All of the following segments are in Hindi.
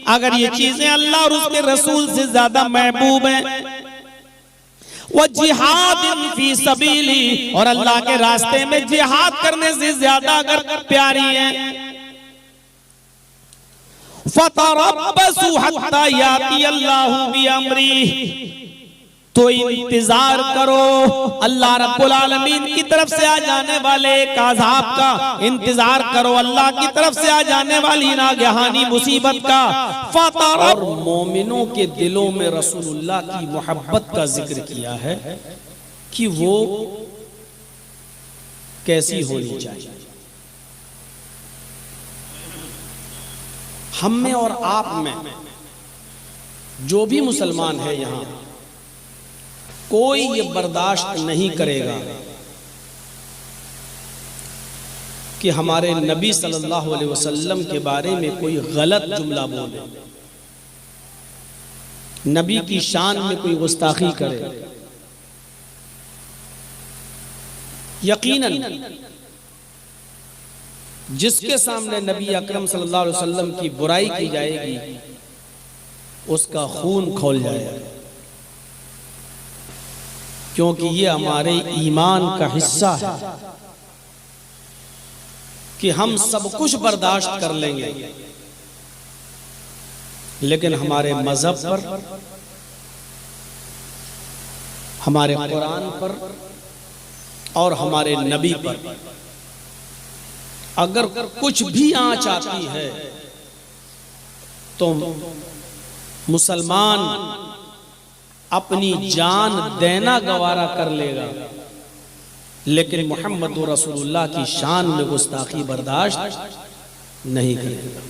अगर ये चीजें अल्लाह और उसके रसूल से ज्यादा महबूब हैं, वो जिहाद फी सबीली, और अल्लाह के रास्ते में जिहाद करने से ज्यादा अगर प्यारी हैं, फतरब्बसू हत्ता याती अल्लाहु बिअम्री, तो इंतजार करो अल्लाह रब्बुल आलमीन की तरफ से आ जाने वाले एक अज़ाब का, इंतजार करो अल्लाह की तरफ से आ जाने वाली नागहानी मुसीबत का। और मोमिनों के दिलों में रसूलुल्लाह की मोहब्बत का जिक्र किया है कि वो कैसी होनी चाहिए। हम में और आप में जो भी मुसलमान है यहाँ, कोई ये बर्दाश्त नहीं करेगा कि हमारे नबी सल्लल्लाहु अलैहि वसल्लम के बारे में कोई गलत जुमला बोले, नबी की शान में कोई गुस्ताखी करे। यकीनन जिसके सामने नबी अकरम सल्लल्लाहु अलैहि वसल्लम की बुराई की जाएगी, उसका खून खौल जाएगा, क्योंकि ये हमारे ईमान का हिस्सा है कि हम सब कुछ बर्दाश्त कर लेंगे, लेकिन हमारे मजहब पर, हमारे कुरान पर और हमारे नबी पर अगर कुछ भी आंच आती है तो मुसलमान अपनी जान देना गवारा कर लेगा, लेकिन मोहम्मद रसूलुल्लाह की शान में गुस्ताखी बर्दाश्त नहीं करेगा।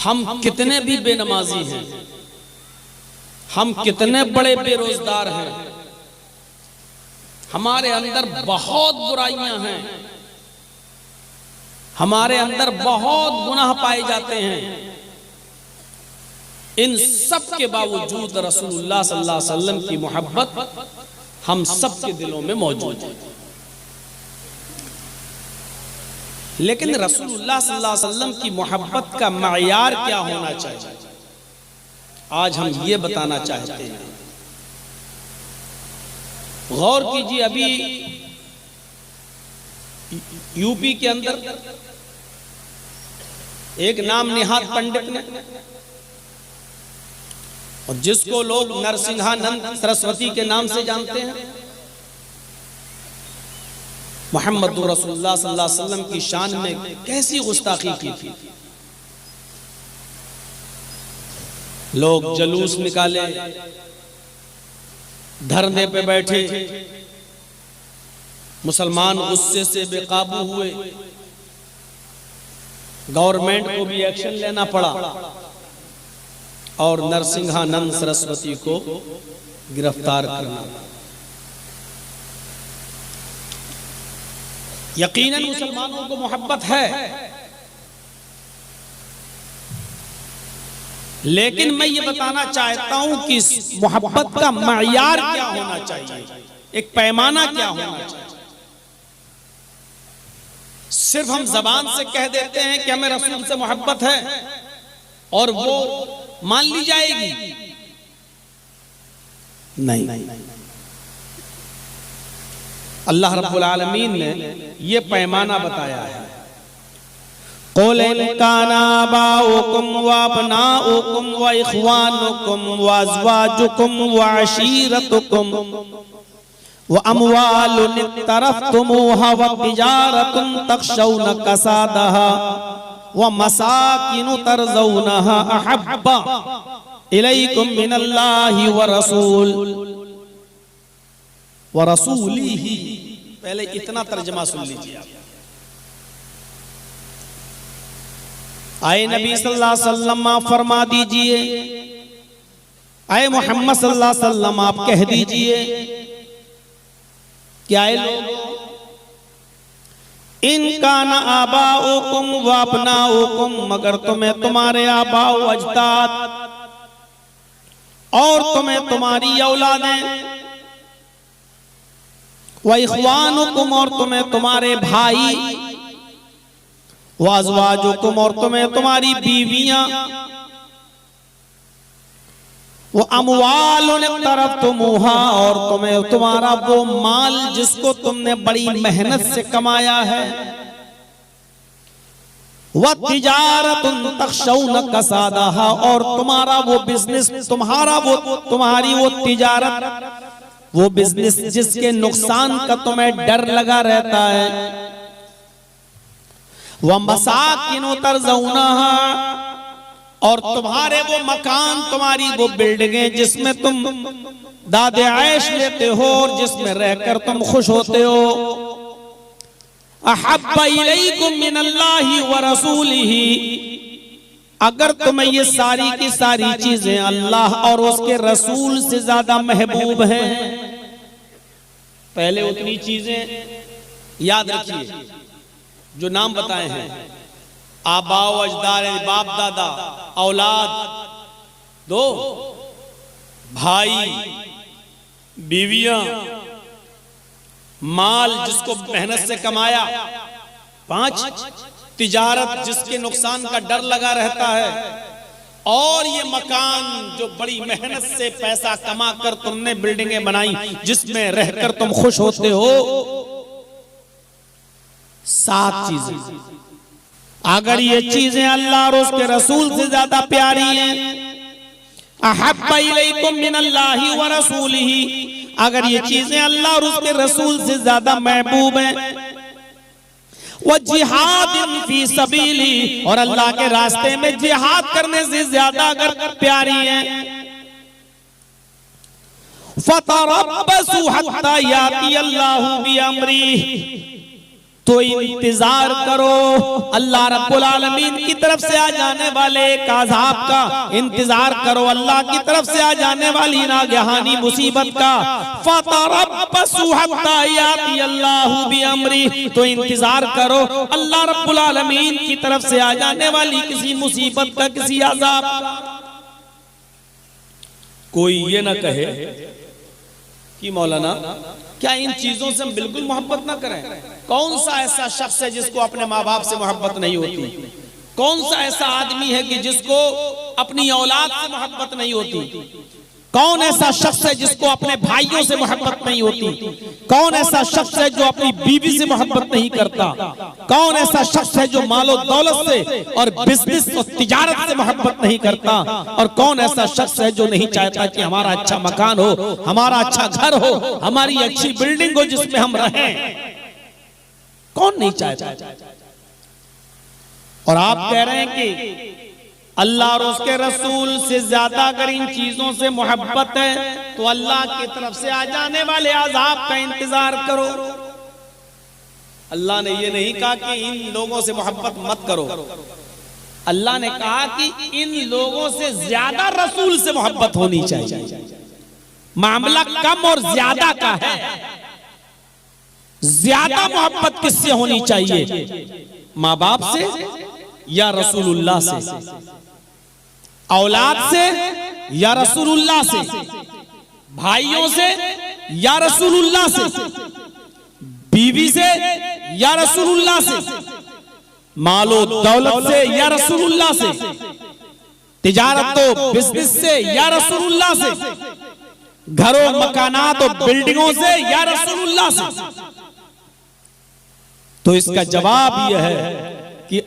हम कितने भी बेनमाजी हैं, हम कितने बड़े बेरोजगार हैं, हमारे अंदर बहुत बुराइयां हैं, हमारे अंदर बहुत गुनाह पाए जाते हैं, इन सब के बावजूद रसूलुल्लाह सल्लल्लाहु अलैहि वसल्लम की मोहब्बत हम सब के दिलों में मौजूद है। लेकिन रसूलुल्लाह सल्लल्लाहु अलैहि वसल्लम की मोहब्बत का मयार क्या होना चाहिए, आज हम ये बताना चाहते हैं। गौर कीजिए, अभी यूपी के अंदर एक नाम निहाद पंडित ने, और जिसको लोग नरसिंहानंद सरस्वती के नाम से जानते हैं, मोहम्मद रसूलुल्लाह सल्लल्लाहु अलैहि वसल्लम की शान में कैसी गुस्ताखी की थी। लोग जलूस निकाले, धरने पे बैठे, मुसलमान गुस्से से बेकाबू हुए, गवर्नमेंट को भी एक्शन लेना पड़ा और नरसिंहानंद सरस्वती को गिरफ्तार करना। यकीनन मुसलमानों को मोहब्बत है, लेकिन मैं ये बताना चाहता हूं कि मोहब्बत का मयार क्या होना चाहिए, एक पैमाना क्या होना चाहिए। सिर्फ हम जबान से कह देते हैं कि हमें रसूल से मोहब्बत है और वो मान ली जाएगी, नहीं। अल्लाह रब्बुल आलमीन ने ये पैमाना बताया है। क़ुल इन काना आबाउकुम व अबनाउकुम व इख़वानुकुम व अज़वाजुकुम व अशीरतुकुम व अमवालुन इक़्तरफ़्तुमूहा व तिजारतुन तख़शौना कसादहा व मसाकिनु तरज़ौनहा अहब्बा इलैकुम मिनल्लाहि व रसूलिही। पहले इतना तर्जमा सुन लीजिए आप। आए नबी सल्लल्लाहु अलैहि वसल्लम आप फरमा दीजिए, आए मोहम्मद सल्लल्लाहु अलैहि वसल्लम आप कह दीजिए, क्या आए लोग, इन काना आबाउकुम व अबनाउकुम, मगर तुम्हें तुम्हारे आबा व अजदाद और तुम्हें तुम्हारी औलादें, व इख़वानुकुम और तुम्हें तुम्हारे भाई, व अज़वाजुकुम, और तुम्हें तुम्हारी बीवियां, वो अमवालुन इक़्तरफ़्तुमूहा, और तुम्हें तुम्हारा वो माल जिसको तुमने बड़ी मेहनत से कमाया है, व तिजारतुन तख़शौन कसादहा, और तुम्हारा वो बिजनेस, तुम्हारी वो तिजारत, वो बिजनेस जिसके नुकसान का तुम्हें डर लगा रहता है, व मसाकिन तर्ज़ौनहा, और तुम्हारे वो मकान, तुम्हारी वो बिल्डिंगें जिसमें तुम दादे ऐश लेते हो और जिसमें रहकर तुम खुश होते हो, अहब्बा इलैकुम मिनल्लाहि व रसूलिही, अगर तुम्हें ये सारी की सारी चीजें अल्लाह और उसके रसूल से ज्यादा महबूब हैं, पहले उतनी चीजें याद रखिए जो नाम बताए हैं, आबाओ अजदार, बाप दादा, औलाद, दो भाई, बीवियां, माल जिसको मेहनत से कमाया, 5 तिजारत जिसके नुकसान का डर लगा रहता है, और ये मकान जो बड़ी मेहनत से पैसा कमा कर तुमने बिल्डिंगें बनाई जिसमें रहकर तुम खुश होते हो। 7 चीजें, अगर ये चीजें अल्लाह और उसके रसूल से ज्यादा प्यारी हैं, अहब्बा इलैकुम मिनल्लाहि व रसूलिही, अगर ये चीजें अल्लाह और उसके रसूल से ज्यादा महबूब हैं, व जिहाद फी सबीली, और अल्लाह के रास्ते में जिहाद करने से ज्यादा अगर प्यारी हैं, फतरब्बसू हत्ता याती अल्लाहु बि अम्री, तो इंतजार करो अल्लाह रब्बुल आलमीन की तरफ से आ जाने वाले एक अज़ाब का, इंतजार करो अल्लाह की तरफ से आ जाने वाली नागहानी मुसीबत का। फतरब्बसू हत्ता याती अल्लाहु बि अम्री, तो इंतजार करो अल्लाह रब्बुल आलमीन की तरफ से आ जाने वाली किसी मुसीबत का, किसी अज़ाब का। कोई ये ना कहे कि मौलाना क्या इन चीजों से हम बिल्कुल मोहब्बत ना करें? कौन सा ऐसा शख्स है जिसको अपने माँ बाप से मोहब्बत नहीं होती? कौन सा ऐसा आदमी है कि जिसको अपनी औलाद से मोहब्बत नहीं होती? कौन ऐसा शख्स है जिसको अपने भाइयों से मोहब्बत नहीं होती? कौन ऐसा शख्स है जो अपनी बीवी से मोहब्बत नहीं करता? कौन ऐसा शख्स है जो मालो दौलत से और बिजनेस और तिजारत से मोहब्बत नहीं करता? और कौन ऐसा शख्स है जो नहीं चाहता कि हमारा अच्छा मकान हो, हमारा अच्छा घर हो, हमारी अच्छी बिल्डिंग हो जिसमें हम रहें? कौन नहीं चाहता? और आप कह रहे हैं कि अल्लाह और उसके रसूल से ज्यादा अगर इन चीजों से मोहब्बत है तो अल्लाह की तरफ से आ जाने वाले अज़ाब का इंतजार करो। अल्लाह ने ये नहीं कहा कि इन लोगों से मोहब्बत मत करो, अल्लाह ने कहा कि इन लोगों से ज्यादा रसूल से मोहब्बत होनी चाहिए। मामला कम और ज्यादा का है। ज्यादा मोहब्बत किससे होनी चाहिए? माँ बाप से या रसूलुल्लाह से? औलाद से या रसूलुल्लाह से? भाइयों से या रसूलुल्लाह से? बीवी से या रसूलुल्लाह से? मालो दौलत से या रसूलुल्लाह से? तिजारत तो बिजनेस से या रसूलुल्लाह से? घरों मकानात और बिल्डिंगों से या रसूलुल्लाह से? तो इसका जवाब यह है कि